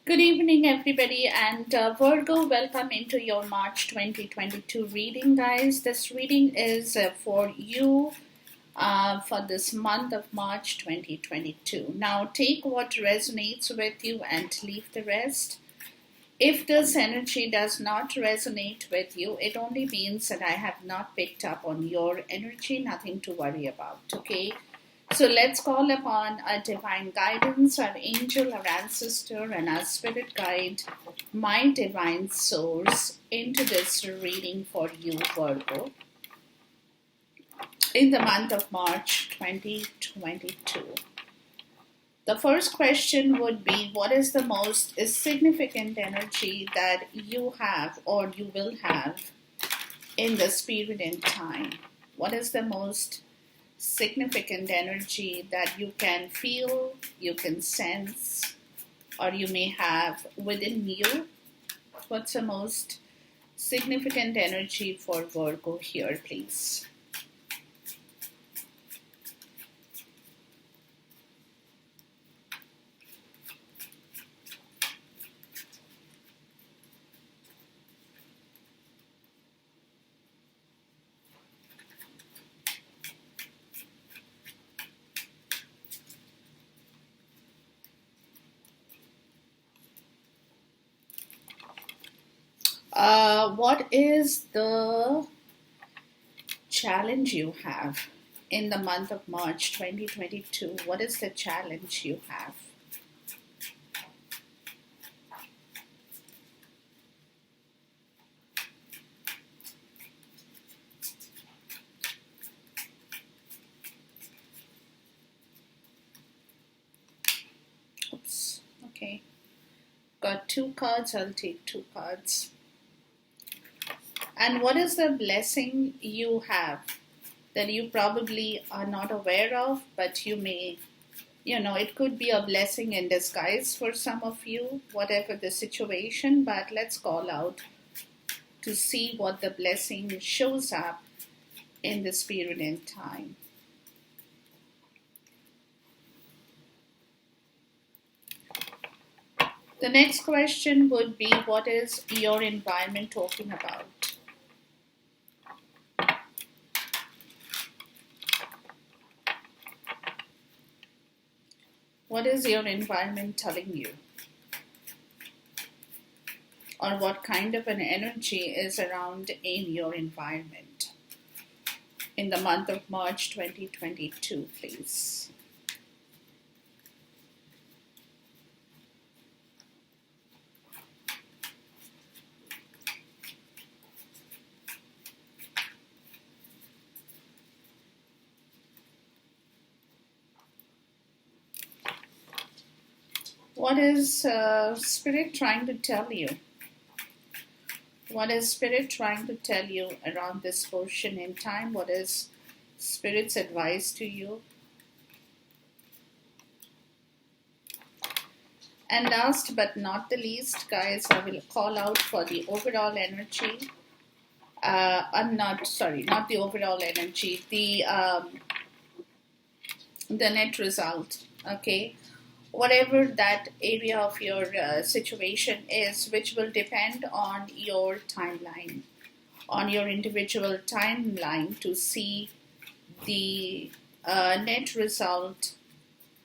Good evening, everybody, and Virgo, welcome into your March 2022 reading, guys. This reading is for you for this month of March 2022. Now, take what resonates with you and leave the rest. If this energy does not resonate with you, it only means that I have not picked up on your energy, nothing to worry about, okay? So let's call upon our divine guidance, our angel, our ancestor, and our spirit guide, my divine source, into this reading for you, Virgo, in the month of March 2022. The first question would be, what is the most significant energy that you have or you will have in the spirit and time? What is the most significant energy that you can feel, you can sense, or you may have within you? What's the most significant energy for Virgo here, please? What is the challenge you have in the month of March 2022? What is the challenge you have? Oops, okay. Got two cards, I'll take two cards. And what is the blessing you have that you probably are not aware of, but you may, it could be a blessing in disguise for some of you, whatever the situation, but let's call out to see what the blessing shows up in the spirit and time. The next question would be, what is your environment talking about? What is your environment telling you? Or what kind of an energy is around in your environment in the month of March 2022, please? What is Spirit trying to tell you? What is Spirit trying to tell you around this portion in time? What is Spirit's advice to you? And last but not the least, guys, I will call out for the overall energy. Not the overall energy, the net result, okay? Whatever that area of your situation is, which will depend on your timeline, on your individual timeline to see the net result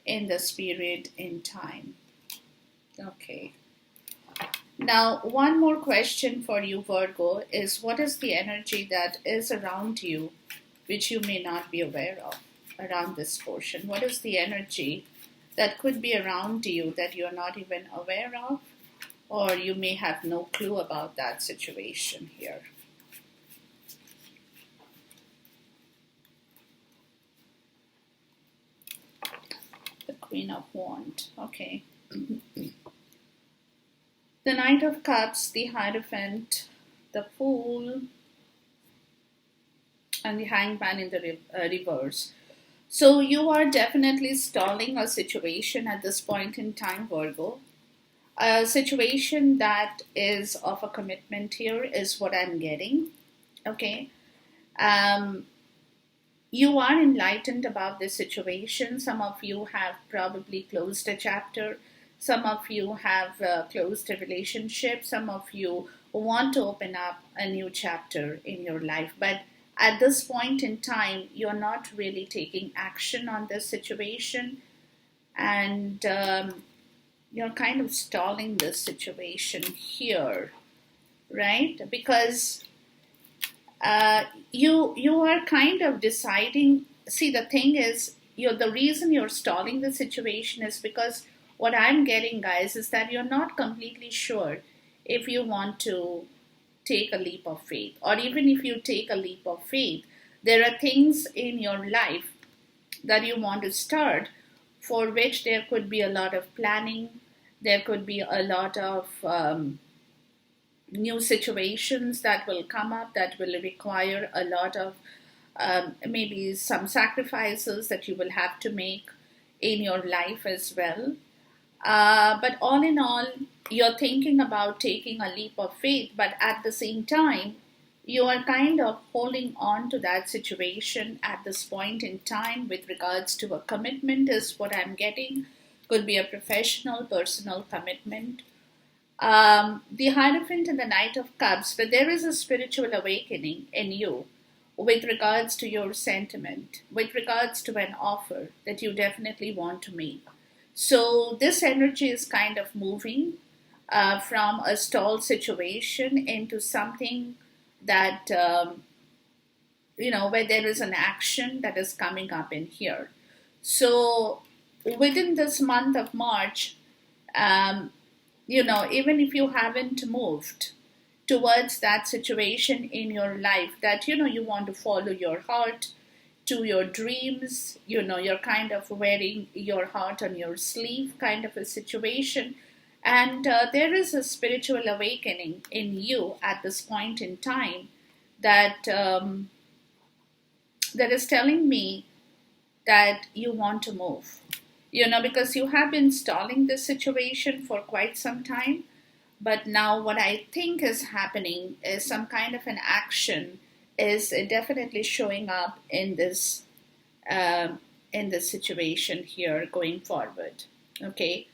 in the spirit in time. Okay. Now, one more question for you, Virgo, is what is the energy that is around you, which you may not be aware of around this portion? What is the energy that could be around you that you're not even aware of, or you may have no clue about that situation here? The Queen of Wands, okay. The Knight of Cups, the Hierophant, the Fool, and the Hangman in the reverse. So you are definitely stalling a situation at this point in time, Virgo. A situation that is of a commitment here is what I'm getting. Okay. You are enlightened about this situation. Some of you have probably closed a chapter. Some of you have closed a relationship. Some of you want to open up a new chapter in your life. But at this point in time, you're not really taking action on this situation. And you're kind of stalling this situation here, right? Because you are kind of deciding. See, the thing is, the reason you're stalling the situation is because what I'm getting, guys, is that you're not completely sure if you want to take a leap of faith, or even if you take a leap of faith, there are things in your life that you want to start, for which there could be a lot of planning, there could be a lot of new situations that will come up that will require a lot of maybe some sacrifices that you will have to make in your life as well. But all in all, you're thinking about taking a leap of faith, but at the same time, you are kind of holding on to that situation at this point in time with regards to a commitment, is what I'm getting. Could be a professional, personal commitment. The Hierophant and the Knight of Cups, but there is a spiritual awakening in you with regards to your sentiment, with regards to an offer that you definitely want to make. So this energy is kind of moving from a stalled situation into something that, where there is an action that is coming up in here. So within this month of March, even if you haven't moved towards that situation in your life that, you want to follow your heart to your dreams, you're kind of wearing your heart on your sleeve kind of a situation. And there is a spiritual awakening in you at this point in time that that is telling me that you want to move. Because you have been stalling this situation for quite some time. But now what I think is happening is some kind of an action is definitely showing up in this situation here going forward. Okay.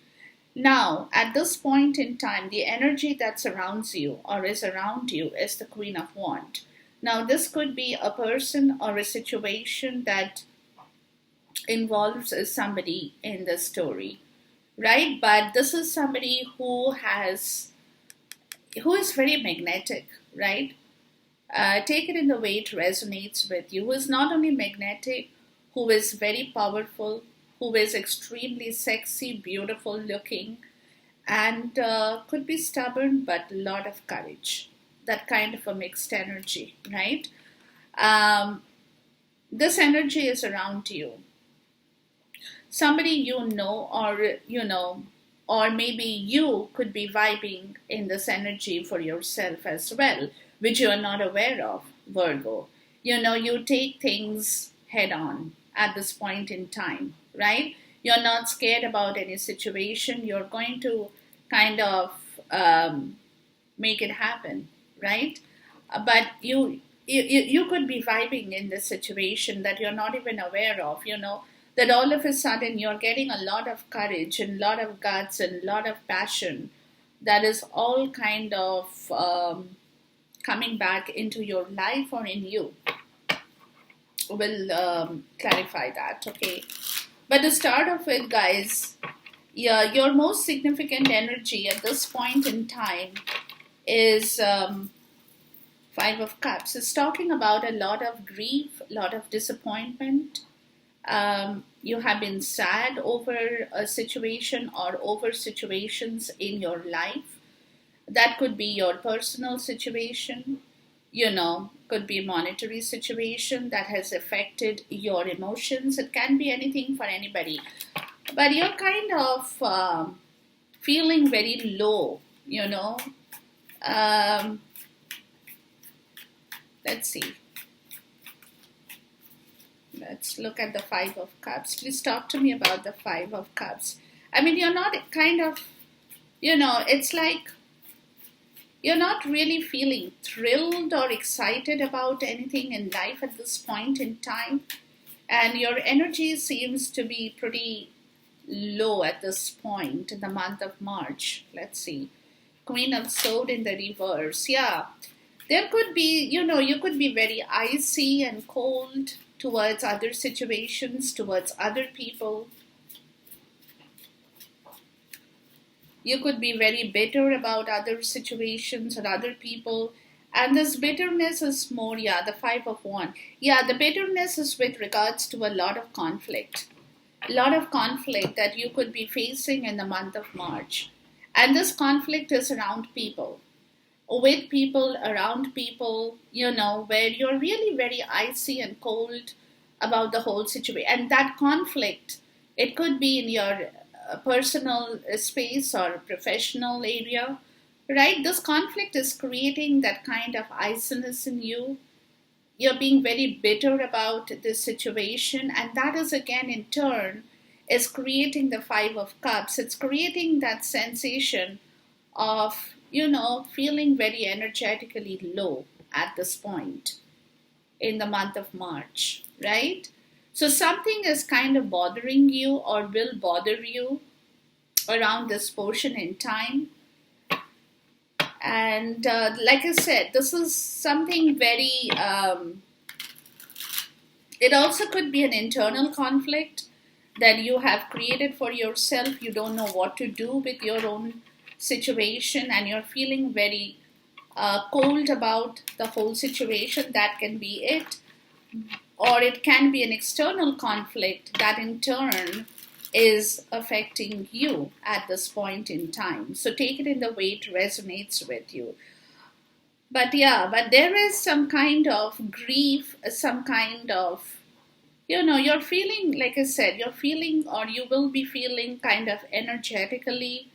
Now, at this point in time, the energy that surrounds you or is around you is the Queen of Wands. Now, this could be a person or a situation that involves somebody in the story, right? But this is somebody who is very magnetic, right? Take it in the way it resonates with you. Who is not only magnetic, who is very powerful, who is extremely sexy, beautiful looking, and could be stubborn, but a lot of courage. That kind of a mixed energy, right? This energy is around you. Somebody or maybe you could be vibing in this energy for yourself as well, which you are not aware of, Virgo. You take things head on at this point in time, right? You're not scared about any situation. You're going to kind of make it happen, right? But you could be vibing in this situation that you're not even aware of, that all of a sudden you're getting a lot of courage and a lot of guts and a lot of passion that is all kind of coming back into your life or in you. We'll clarify that, okay? But to start off with, guys, your most significant energy at this point in time is Five of Cups. It's talking about a lot of grief, a lot of disappointment. You have been sad over a situation or over situations in your life. That could be your personal situation, could be a monetary situation that has affected your emotions. It can be anything for anybody. But you're kind of feeling very low, Let's see. Let's look at the Five of Cups. Please talk to me about the Five of Cups. I mean, you're not kind of, it's like you're not really feeling thrilled or excited about anything in life at this point in time. And your energy seems to be pretty, low at this point in the month of March. Let's see. Queen of Swords in the reverse. Yeah. There could be, you could be very icy and cold towards other situations, towards other people. You could be very bitter about other situations or other people. And this bitterness is more, yeah, the Five of Wands. Yeah, the bitterness is with regards to a lot of conflict. A lot of conflict that you could be facing in the month of March. And this conflict is around people, with people, around people, where you're really very icy and cold about the whole situation. And that conflict, it could be in your personal space or professional area, right? This conflict is creating that kind of iciness in you. You're being very bitter about this situation, and that is again in turn is creating the Five of Cups. It's creating that sensation of feeling very energetically low at this point in the month of March, right? So something is kind of bothering you or will bother you around this portion in time. And like I said, this is something very, it also could be an internal conflict that you have created for yourself. You don't know what to do with your own situation and you're feeling very cold about the whole situation. That can be it. Or it can be an external conflict that in turn is affecting you at this point in time. So take it in the way it resonates with you. But yeah, but there is some kind of grief, some kind of, you're feeling, like I said, you're feeling or you will be feeling kind of energetically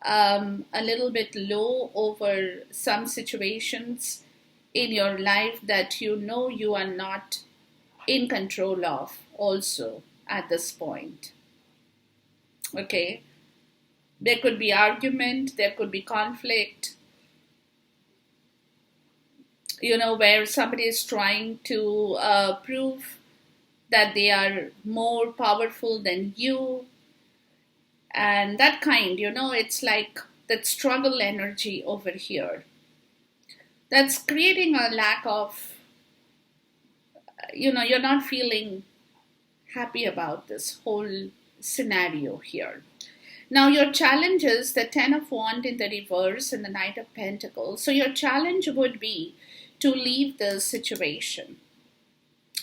a little bit low over some situations in your life that you are not in control of also at this point. Okay, there could be argument, there could be conflict, where somebody is trying to prove that they are more powerful than you, and that kind, it's like that struggle energy over here that's creating a lack of, you're not feeling happy about this whole scenario here. Now your challenge is the Ten of Wands in the reverse and the Knight of Pentacles. So your challenge would be to leave the situation,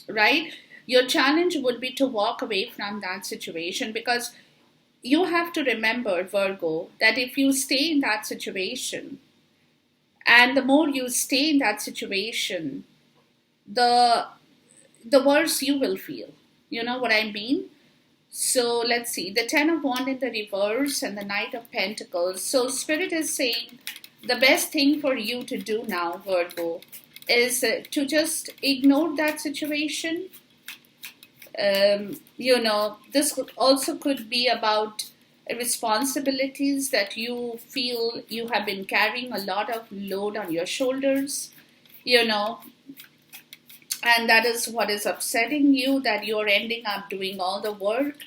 right? Your challenge would be to walk away from that situation, because you have to remember, Virgo, that if you stay in that situation, and the more you stay in that situation, the worse you will feel. You know what I mean? So let's see, the Ten of Wands in the reverse and the Knight of Pentacles. So Spirit is saying the best thing for you to do now, Virgo, is to just ignore that situation. This could be about responsibilities that you feel you have been carrying a lot of load on your shoulders, and that is what is upsetting you, that you're ending up doing all the work,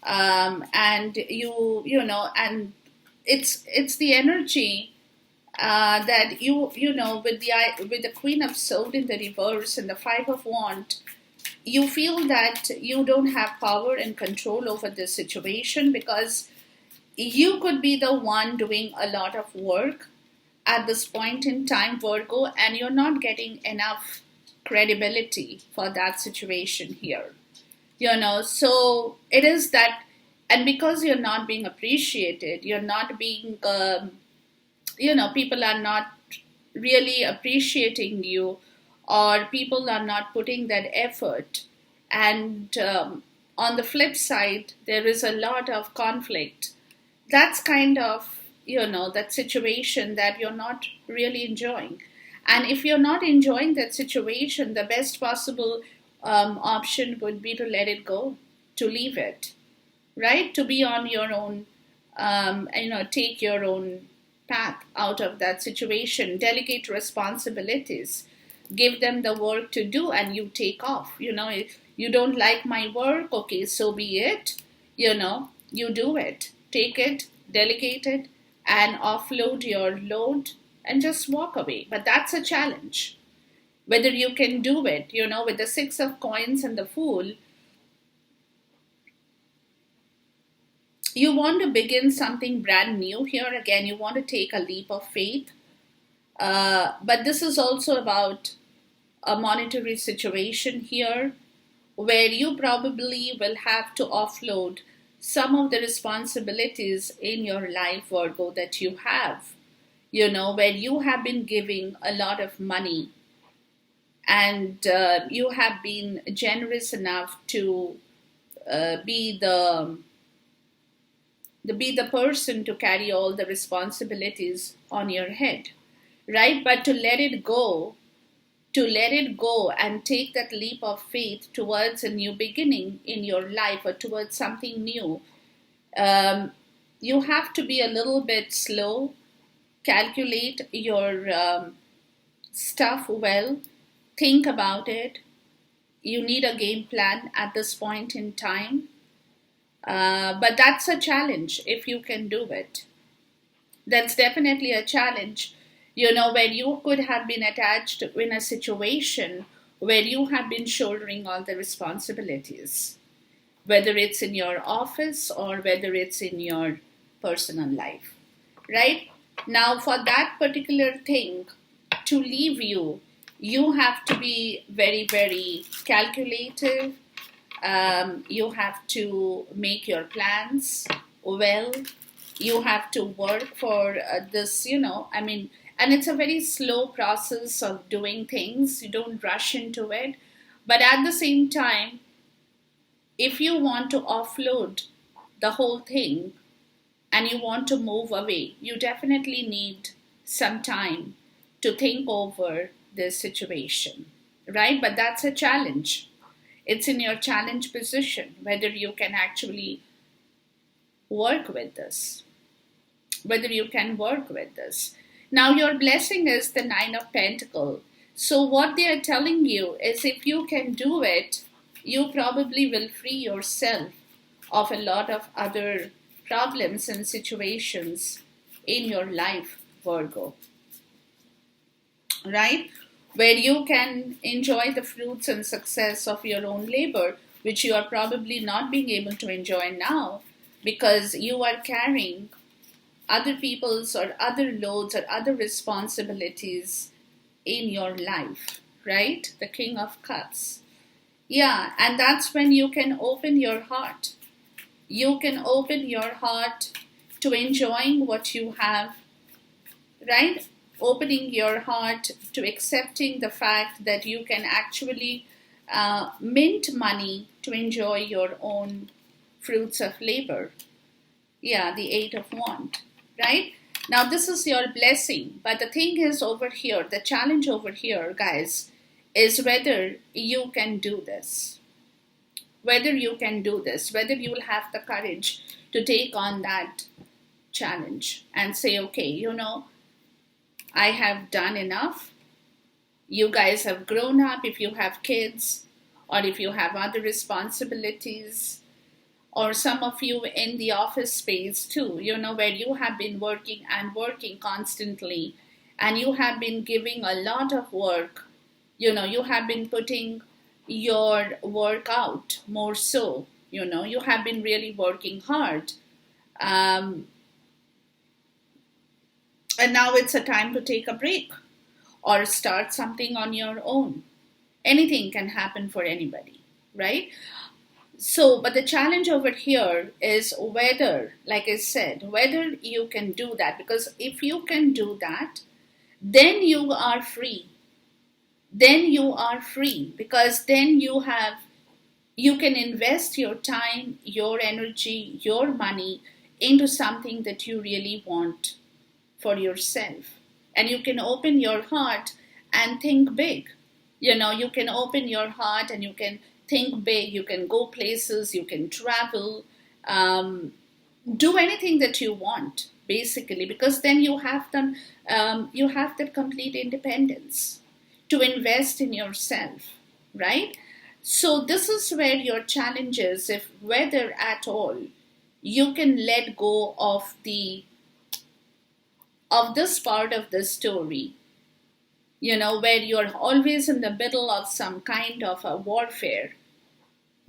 and and it's the energy that with the Queen of Swords in the reverse and the Five of Wands, you feel that you don't have power and control over this situation, because you could be the one doing a lot of work at this point in time, Virgo, and you're not getting enough credibility for that situation here. So it is that, and because you're not being appreciated, you're not being, people are not really appreciating you, or people are not putting that effort. And on the flip side, there is a lot of conflict. That's kind of, that situation that you're not really enjoying. And if you're not enjoying that situation, the best possible option would be to let it go, to leave it, right? To be on your own, take your own path out of that situation, delegate responsibilities, give them the work to do, and you take off. If you don't like my work, okay, so be it, you do it. Take it, delegate it, and offload your load and just walk away. But that's a challenge. Whether you can do it, with the Six of Coins and the Fool, you want to begin something brand new here. Again, you want to take a leap of faith. But this is also about a monetary situation here where you probably will have to offload some of the responsibilities in your life, Virgo, that you have, where you have been giving a lot of money and you have been generous enough to be the person to carry all the responsibilities on your head, right? But to let it go and take that leap of faith towards a new beginning in your life or towards something new, you have to be a little bit slow, calculate your stuff well, think about it. You need a game plan at this point in time. But that's a challenge if you can do it. That's definitely a challenge, where you could have been attached in a situation where you have been shouldering all the responsibilities, whether it's in your office or whether it's in your personal life, right? Now, for that particular thing to leave you, you have to be very, very calculative. You have to make your plans well. You have to work for this, and it's a very slow process of doing things. You don't rush into it. But at the same time, if you want to offload the whole thing and you want to move away, you definitely need some time to think over this situation, right? But that's a challenge. It's in your challenge position whether you can actually work with this. Now, your blessing is the Nine of Pentacles. So what they are telling you is if you can do it, you probably will free yourself of a lot of other problems and situations in your life, Virgo. Right? Where you can enjoy the fruits and success of your own labor, which you are probably not being able to enjoy now because you are carrying other people's or other loads or other responsibilities in your life, right? The King of Cups. Yeah, and that's when you can open your heart. You can open your heart to enjoying what you have, right? Opening your heart to accepting the fact that you can actually mint money to enjoy your own fruits of labor. Yeah, the Eight of Wands, right? Now, this is your blessing. But the thing is over here, the challenge over here, guys, is whether you can do this. Whether you can do this. Whether you will have the courage to take on that challenge and say, okay, I have done enough. You guys have grown up if you have kids or if you have other responsibilities, or some of you in the office space too, where you have been working and working constantly and you have been giving a lot of work. You have been putting your work out more so, you have been really working hard. And now it's a time to take a break or start something on your own. Anything can happen for anybody, right? So, but the challenge over here is whether, like I said, whether you can do that. Because if you can do that, then you are free. Because then you can invest your time, your energy, your money into something that you really want for yourself. And you can open your heart and think big. You can open your heart and you can think big. You can go places, you can travel, do anything that you want, basically, because then you have that complete independence to invest in yourself, right? So this is where your challenge is, if whether at all you can let go of this part of the story, where you're always in the middle of some kind of a warfare,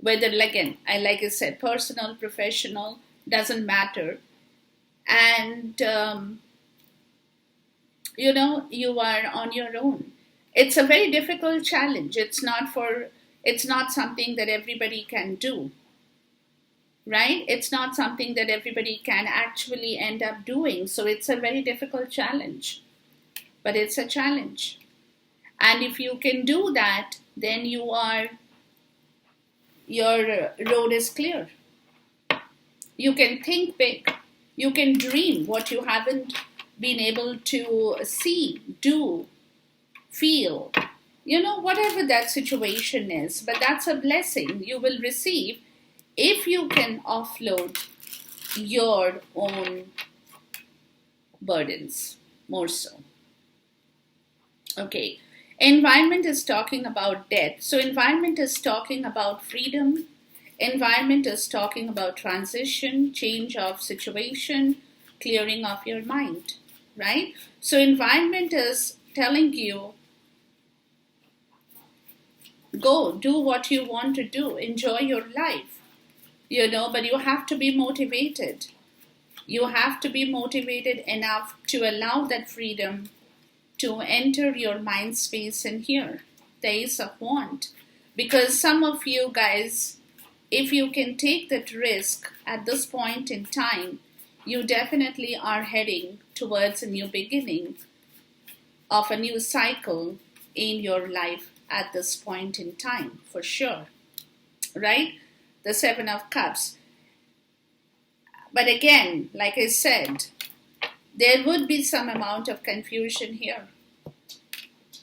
whether, again, like I said, personal, professional, doesn't matter. And, you are on your own. It's a very difficult challenge. It's not something that everybody can do, right? It's not something that everybody can actually end up doing. So it's a very difficult challenge, but it's a challenge. And if you can do that, then your road is clear. You can think big. You can dream what you haven't been able to see, do, feel, whatever that situation is. But that's a blessing you will receive if you can offload your own burdens more so. Okay. Environment is talking about death. So environment is talking about freedom. Environment is talking about transition, change of situation, clearing of your mind, right? So environment is telling you, go do what you want to do, enjoy your life, but you have to be motivated. You have to be motivated enough to allow that freedom to enter your mind space in here, the Ace of Wands. Because some of you guys, if you can take that risk at this point in time, you definitely are heading towards a new beginning of a new cycle in your life at this point in time, for sure, right? The Seven of Cups. But again, like I said, there would be some amount of confusion here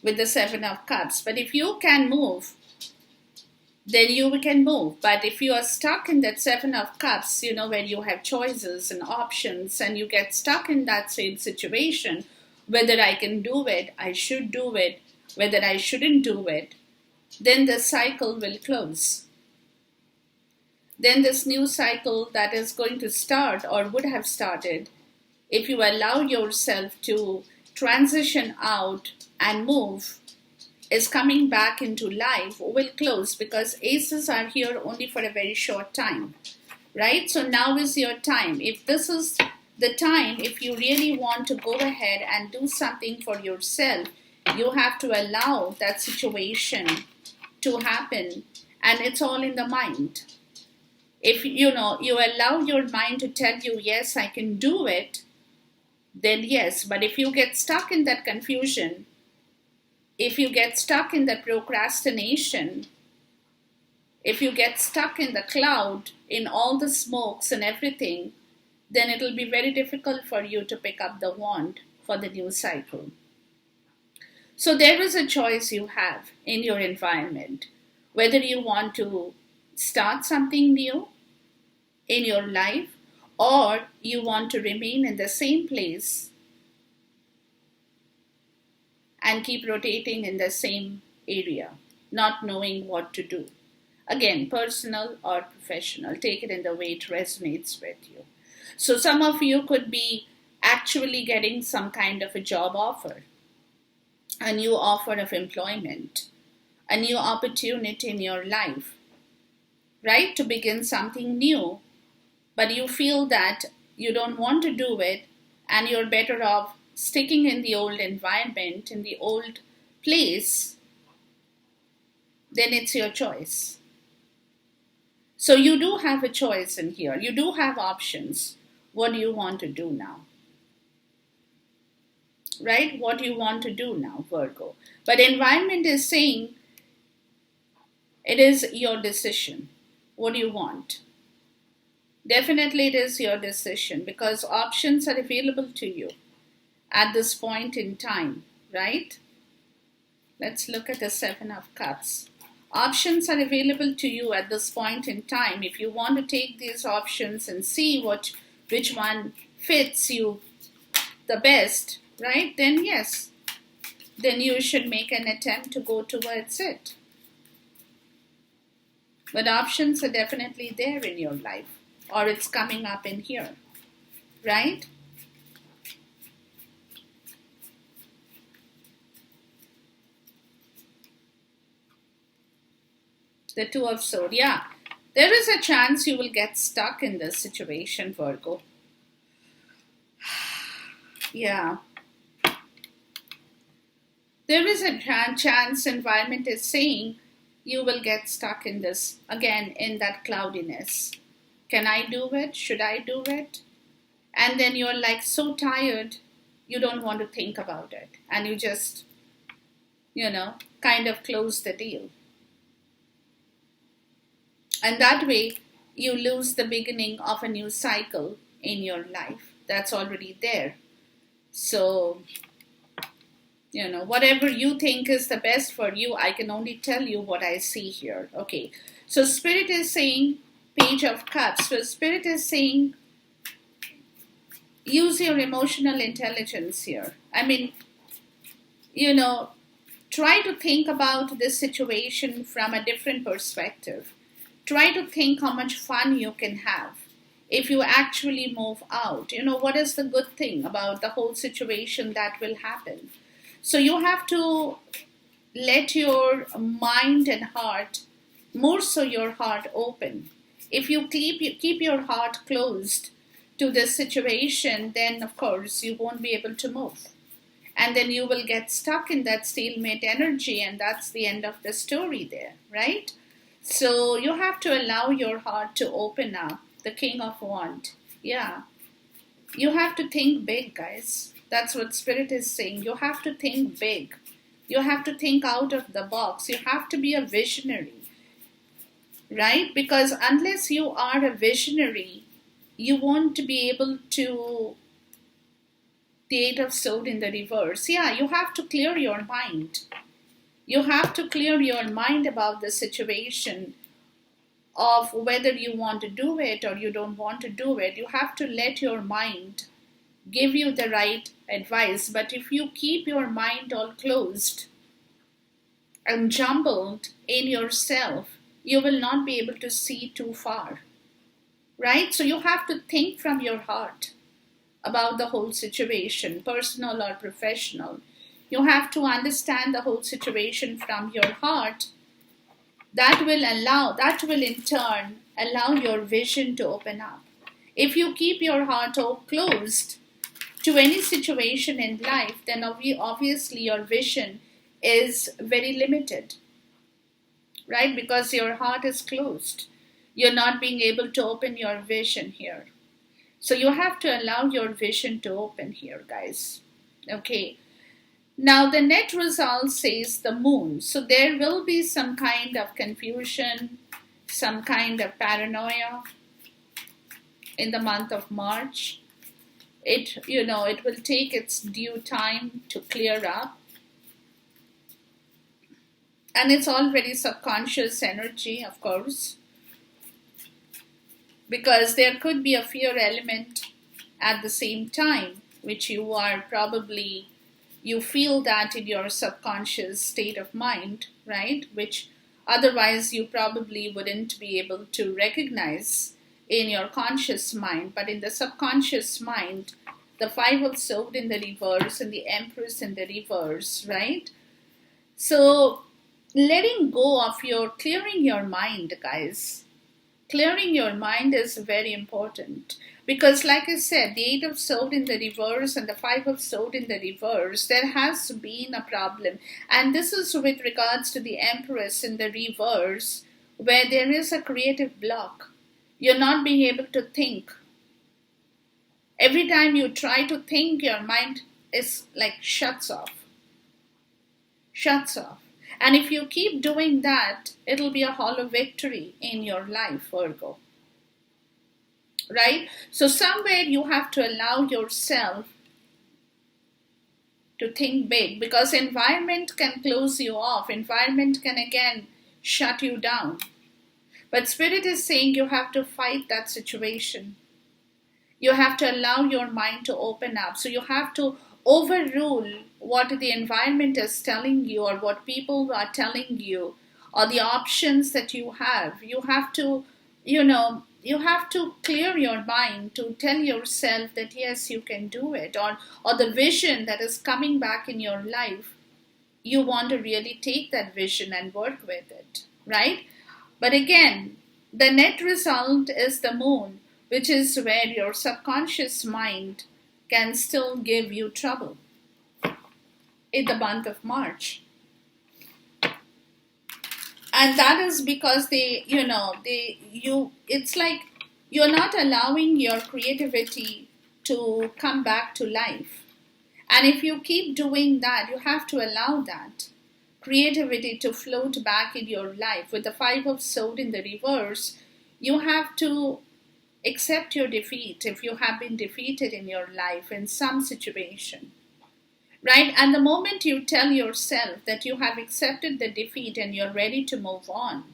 with the Seven of Cups. But if you can move, then you can move. But if you are stuck in that Seven of Cups, where you have choices and options, and you get stuck in that same situation, whether I can do it, I should do it, whether I shouldn't do it, then the cycle will close. Then this new cycle that is going to start or would have started, if you allow yourself to transition out and move, is coming back into life, will close, because aces are here only for a very short time, right? So now is your time. If this is the time, if you really want to go ahead and do something for yourself, you have to allow that situation to happen, and it's all in the mind. If you allow your mind to tell you, yes, I can do it, then yes. But if you get stuck in that confusion, if you get stuck in the procrastination, if you get stuck in the cloud, in all the smokes and everything, then it will be very difficult for you to pick up the wand for the new cycle. So there is a choice you have in your environment, whether you want to start something new in your life, or you want to remain in the same place and keep rotating in the same area, not knowing what to do. Again, personal or professional, take it in the way it resonates with you. So some of you could be actually getting some kind of a job offer, a new offer of employment, a new opportunity in your life, right? To begin something new, but you feel that you don't want to do it, and you're better off sticking in the old environment, in the old place, then it's your choice. So you do have a choice in here. You do have options. What do you want to do now? Right? What do you want to do now, Virgo? But environment is saying it is your decision. What do you want? Definitely it is your decision, because options are available to you at this point in time, right? Let's look at the Seven of Cups. Options are available to you at this point in time. If you want to take these options and see which one fits you the best, right? Then yes, then you should make an attempt to go towards it. But options are definitely there in your life or it's coming up in here, right? The Two of Swords, yeah. There is a chance you will get stuck in this situation, Virgo. Yeah. There is a chance environment is saying you will get stuck in this, again, in that cloudiness. Can I do it? Should I do it? And then you're like so tired, you don't want to think about it. And you just, kind of close the deal. And that way, you lose the beginning of a new cycle in your life that's already there. So, whatever you think is the best for you, I can only tell you what I see here. Okay, so Spirit is saying Page of Cups. So Spirit is saying use your emotional intelligence here. I mean, try to think about this situation from a different perspective. Try to think how much fun you can have if you actually move out. What is the good thing about the whole situation that will happen? So you have to let your mind and heart, more so your heart, open. If you keep your heart closed to this situation, then of course you won't be able to move. And then you will get stuck in that stalemate energy, and that's the end of the story there, right? So you have to allow your heart to open up. The King of Wands. Yeah. You have to think big, guys. That's what Spirit is saying. You have to think big. You have to think out of the box. You have to be a visionary, right? Because unless you are a visionary, you won't be able to... The Eight of Swords in the reverse. Yeah, you have to clear your mind. You have to clear your mind about the situation of whether you want to do it or you don't want to do it. You have to let your mind give you the right advice. But if you keep your mind all closed and jumbled in yourself, you will not be able to see too far, right? So you have to think from your heart about the whole situation, personal or professional. You have to understand the whole situation from your heart. That will in turn allow your vision to open up. If you keep your heart all closed to any situation in life, then obviously your vision is very limited, right? Because your heart is closed. You're not being able to open your vision here. So you have to allow your vision to open here, guys. Okay. Now the net result says the Moon. So there will be some kind of confusion, some kind of paranoia in the month of March. It will take its due time to clear up. And it's all very subconscious energy, of course. Because there could be a fear element at the same time, which you feel that in your subconscious state of mind, right? Which otherwise you probably wouldn't be able to recognize in your conscious mind. But in the subconscious mind, the Five of Swords in the reverse and the Empress in the reverse, right? So letting go of clearing your mind, guys. Clearing your mind is very important because, like I said, the Eight of Swords in the reverse and the Five of Swords in the reverse, there has been a problem. And this is with regards to the Empress in the reverse, where there is a creative block. You're not being able to think. Every time you try to think, your mind is like shuts off. Shuts off. And if you keep doing that, it'll be a hollow victory in your life, Virgo. Right? So somewhere you have to allow yourself to think big, because environment can close you off. Environment can again shut you down. But Spirit is saying you have to fight that situation. You have to allow your mind to open up. So you have to overrule what the environment is telling you or what people are telling you or the options that you have. You have to, you have to clear your mind to tell yourself that yes, you can do it, or the vision that is coming back in your life, you want to really take that vision and work with it, right? But again, the net result is the moon, which is where your subconscious mind can still give you trouble in the month of March. And that is because it's like you're not allowing your creativity to come back to life. And if you keep doing that, you have to allow that creativity to float back in your life. With the Five of Swords in the reverse, you have to accept your defeat if you have been defeated in your life in some situation. Right? And the moment you tell yourself that you have accepted the defeat and you're ready to move on,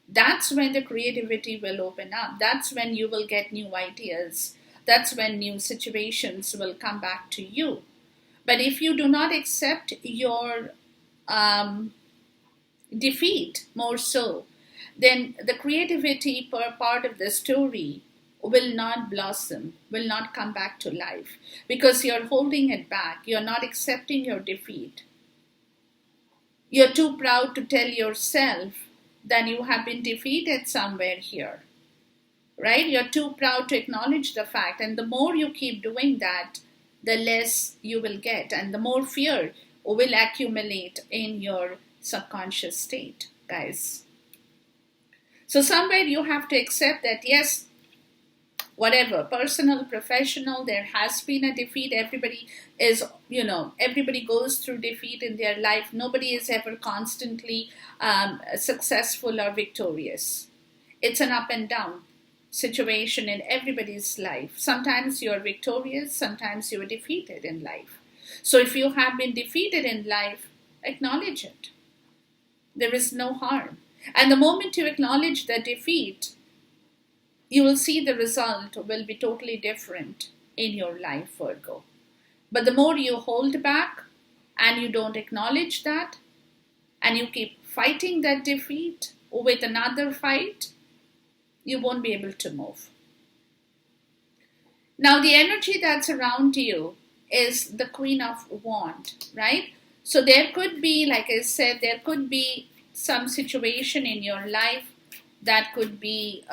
that's when the creativity will open up. That's when you will get new ideas. That's when new situations will come back to you. But if you do not accept your defeat more so, then the creativity part of the story will not blossom, will not come back to life, because you're holding it back. You're not accepting your defeat. You're too proud to tell yourself that you have been defeated somewhere here, right? You're too proud to acknowledge the fact. And the more you keep doing that, the less you will get, and the more fear will accumulate in your subconscious state, guys. So somewhere you have to accept that, yes, whatever, personal, professional, there has been a defeat. Everybody goes through defeat in their life. Nobody is ever constantly successful or victorious. It's an up and down situation in everybody's life. Sometimes you're victorious, sometimes you're defeated in life. So if you have been defeated in life, acknowledge it. There is no harm. And the moment you acknowledge the defeat, you will see the result will be totally different in your life, Virgo. But the more you hold back and you don't acknowledge that, and you keep fighting that defeat with another fight, you won't be able to move. Now, the energy that's around you is the Queen of Wands, right? So there could be, like I said, there could be some situation in your life that could be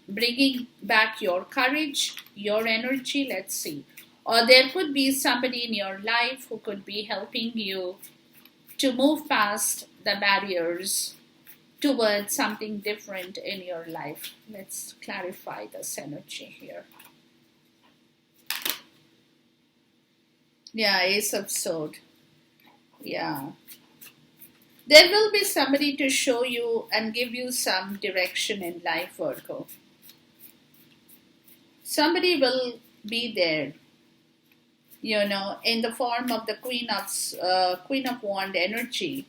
bringing back your courage, your energy, let's see. Or there could be somebody in your life who could be helping you to move past the barriers towards something different in your life. Let's clarify this energy here. Yeah, Ace of Swords. Yeah. There will be somebody to show you and give you some direction in life, Virgo. Somebody will be there, in the form of the Queen of Wands energy,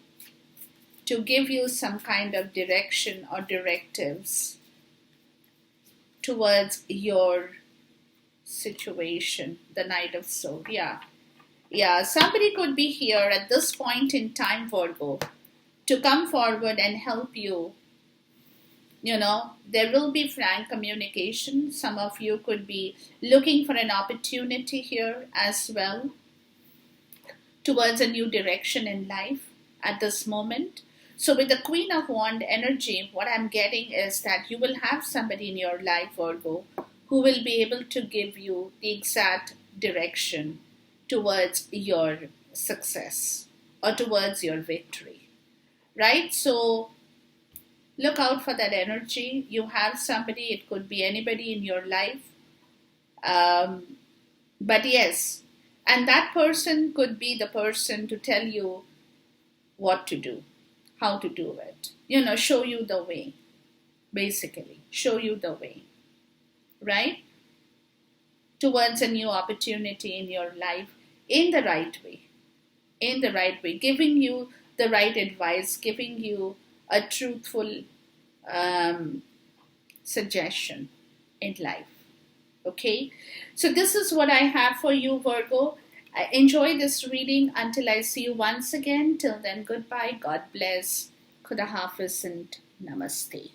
to give you some kind of direction or directives towards your situation. The Knight of Swords. Yeah, somebody could be here at this point in time, Virgo, to come forward and help you. There will be frank communication. Some of you could be looking for an opportunity here as well towards a new direction in life at this moment. So with the Queen of Wands energy, what I'm getting is that you will have somebody in your life, Virgo, who will be able to give you the exact direction towards your success or towards your victory, right? So look out for that energy. You have somebody, it could be anybody in your life. But yes, and that person could be the person to tell you what to do, how to do it. Show you the way, basically. Show you the way, right? Towards a new opportunity in your life in the right way. In the right way. Giving you the right advice, giving you a truthful suggestion in life. Okay, so this is what I have for you, Virgo. Enjoy this reading until I see you once again. Till then, goodbye, God bless, Khuda Hafiz, and Namaste.